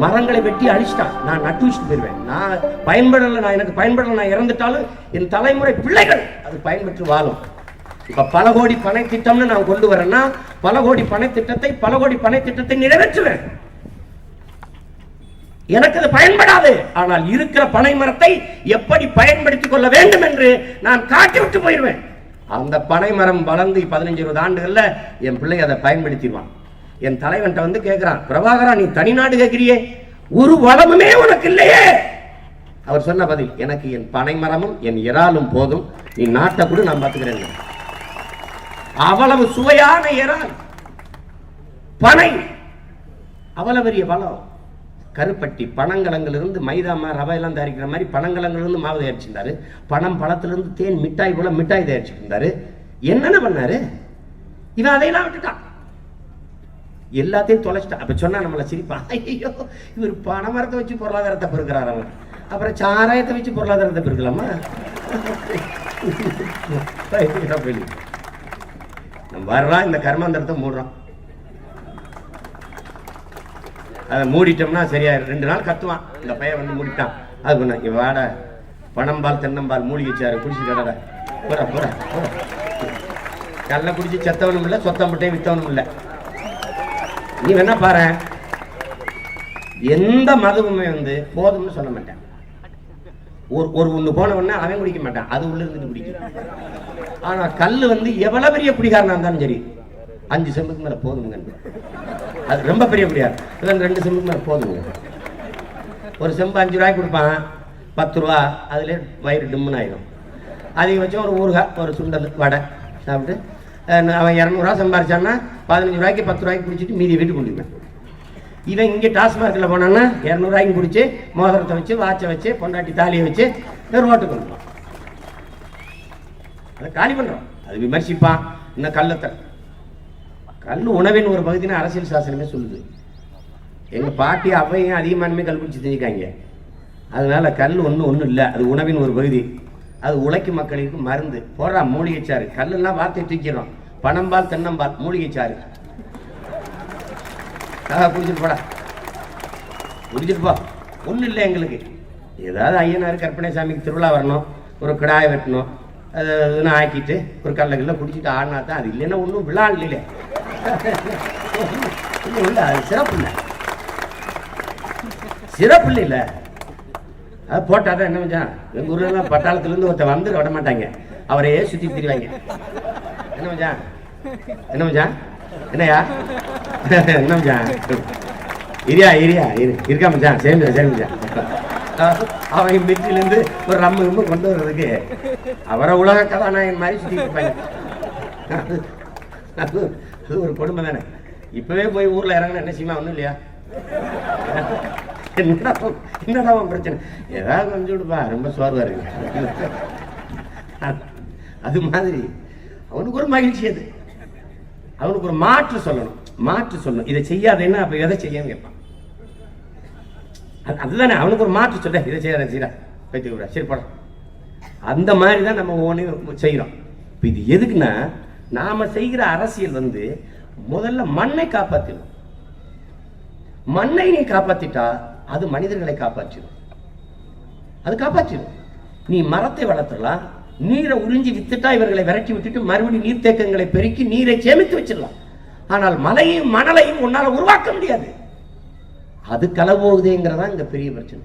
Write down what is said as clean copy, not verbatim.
மரங்களை வெட்டி அழிச்சிட்டான். நான் நட்டு வச்சுட்டு போயிருவேன். நான் பயன்படலை, எனக்கு பயன்படலை, நான் இறந்துட்டாலும் என் தலைமுறை பிள்ளைகள் அது பயன்பெற்று வாழும். இப்ப பல கோடி பனை திட்டம்னு நான் கொண்டு வரேன்னா பல கோடி பனை திட்டத்தை நிறைவேற்றுவேன். எனக்கு அது பயன்படாது. ஆனால் இருக்கிற பனை மரத்தை எப்படி பயன்படுத்திக் கொள்ள வேண்டும் என்று நான் காட்டிவிட்டு போயிடுவேன். அந்த பனை மரம் வளர்ந்து 15-20 ஆண்டுகள்ல என் பிள்ளை அதை பயன்படுத்திடுவான். என் தலைவன்ட்ட வந்து கேட்கிறான், பிரபாகரா நீ தனிநாடு கேட்கிறியே, ஒரு வளமுமே உனக்கு இல்லையே. அவர் சொன்ன பதில், எனக்கு என் பனை மரமும் என் இறாலும் போதும், நீ நாட்டை கூட நான் பார்த்துக்கிறேன். அவ்வளவு சுவையான இறால் பனை, அவ்வளவு பெரிய வளம். கருப்பட்டி பனங்கலங்கிலிருந்து மைதாமா ரவை எல்லாம் தயாரிக்கிற மாதிரி பனங்கலங்கிலிருந்து மாவு தயாரிச்சிருந்தாரு. பனம் பழத்திலிருந்து தேன் மிட்டாய் போல மிட்டாய் தயாரிச்சுட்டு இருந்தாரு. என்னென்ன பண்ணாரு இவன்? அதையெல்லாம் விட்டுட்டான், எல்லாத்தையும் தொலைச்சிட்டான். அப்ப சொன்னா நம்மள சிரிப்பான், ஐயோ இவர் பனை மரத்தை வச்சு பொருளாதாரத்தை பெருக்கிறார், அவன் அப்புறம் சாராயத்தை வச்சு பொருளாதாரத்தை பெருக்கலாமா? நம்ம வர்றான், இந்த கர்மாந்தரத்தை மூடுறான். அதை மூடிட்டோம்னா சரியா 2 நாள் கத்துவான். இந்த பையன் வந்து மூடிட்டான். அது பண்ண வாட பனம்பால் தென்னம்பால் மூலிகை சாறு குடிச்சு கடை போற போற கல்ல குடிச்சு செத்தவனும் இல்லை, சொத்தம்பட்டையும் வித்தவனும் இல்லை. நீ வேணா பாரு, எந்த மதுவுமே வந்து போதும்னு சொல்ல மாட்டேன். ஒரு ஒண்ணு போன உடனே அவன் குடிக்க மாட்டான், அது உள்ள இருந்துட்டு குடிக்கும். ஆனா கல்லு வந்து எவ்வளவு பெரிய குடிகாரனா இருந்தாலும் சரி 5 செம்புக்கு மேல போதுங்க. அது ரொம்ப பெரிய குடியார், 2 செம்புக்கு மேல போதுங்க. ஒரு செம்பு 5 ரூபாய்க்கு கொடுப்பான், 10 ரூபா, அதுல வயிறு டிம்முன்னு ஆயிடும். அதிகபட்சம் ஒரு ஊறுகாய், ஒரு சுண்டல், வடை சாப்பிட்டு அவன் 200 ரூபா சம்பாரிச்சான்னா 15 ரூபாய்க்கு 10 ரூபாய்க்கு குடிச்சிட்டு மீதி வீட்டுக்கு கொண்டுருவேன். இவன் இங்கே டாஸ்மார்க்கில் போனான்னா 200 ரூபாய்க்கு குடிச்சு மோதிரத்தை வச்சு வாட்சை வச்சு பொண்டாட்டி தாலியை வச்சு ரோட்டுக்கு வந்துடுவான். அதை காலி பண்ணுறோம். அது விமர்சிப்பான். இன்னும் கள்ளத்தை கல் உணவின் ஒரு பகுதினா அரசியல் சாசனமே சொல்லுது. எங்கள் பாட்டி அவையும் அதிகமானமே கல் குடிச்சு தெரிஞ்சுக்காங்க. அதனால கல் ஒன்றும் இல்லை, அது உணவின் ஒரு பகுதி. அது உழைக்கும் மக்களுக்கு மருந்து. போடுறா மூலிகைச்சாறு, கல்லுலாம் வார்த்தை தூக்கிறோம். பனம்பால் தென்னம்பால் மூலிகைச்சாறு குடிச்சிட்டு போடா, குடிச்சிட்டு போ. ஒன்றும் இல்லை எங்களுக்கு. ஏதாவது ஐயனார் கற்பனை சாமிக்கு திருவிழா வரணும், ஒரு கிடாயை வெட்டணும், அது இதுன்னு ஆக்கிட்டு ஒரு கல்ல குடிச்சிட்டு ஆடினா தான். அது இல்லைன்னா ஒன்றும் விழா இல்லை, இல்லை அது சிறப்பு இல்லை, சிறப்பு இல்லை இல்லை. அது போட்டால் தான் என்ன மச்சான், எங்கள் ஊர்லாம் பட்டாளத்துலேருந்து ஒருத்தர் வந்து விட மாட்டாங்க, அவரையே சுற்றி திரிவாங்க. என்ன மச்சான், என்ன மச்சான், என்னையா என்ன மச்சான், இரியா இருக்கா மச்சான், சரி மச்சான். அவன் மிட்டிலேருந்து ஒரு ரம்மு கொண்டு வர்றதுக்கு அவரை உலக கதாநாயகன் மாதிரி சுற்றி இருப்பாங்க. அது ஒரு கொடுமை தானே. இப்பவே போய் ஊர்ல இறங்கினா என்ன செய்யுமா? ஒன்றும் இல்லையா, என்னடா பிரச்சனை, ஏதாவது கொஞ்சம் விடுப்பா, ரொம்ப சோர்வா இருக்கு. அது மாதிரி அவனுக்கு ஒரு மகிழ்ச்சி, அது அவனுக்கு ஒரு மாற்று சொல்லணும். இதை செய்யாதேன்னா அப்ப எதை செய்யாம கேட்பான். அதுதானே அவனுக்கு ஒரு மாற்று சொல்ல, இதை செய்யறா பைத்து விட சரி போட. அந்த மாதிரி தான் நம்ம ஒவ்வொன்றையும் செய்கிறோம். இப்போ இது எதுக்குன்னா, நாம செய்கிற அரசியல் வந்து முதல்ல மண்ணை காப்பாற்றணும். மண்ணை நீ காப்பாத்திட்டா அது மனிதர்களை காப்பாற்றிடும். அது காப்பாற்றிடும். நீ மரத்தை வளர்த்துடலாம், நீரை உறிஞ்சி வித்துட்டா இவர்களை விரட்டி விட்டுட்டு மறுபடியும் நீர்த்தேக்கங்களை பெருக்கி நீரை சேமித்து வச்சிடலாம். ஆனால் மலையும் மணலையும் உன்னால உருவாக்க முடியாது. அது களவோகுதேங்கிறதா இங்க பெரிய பிரச்சனை.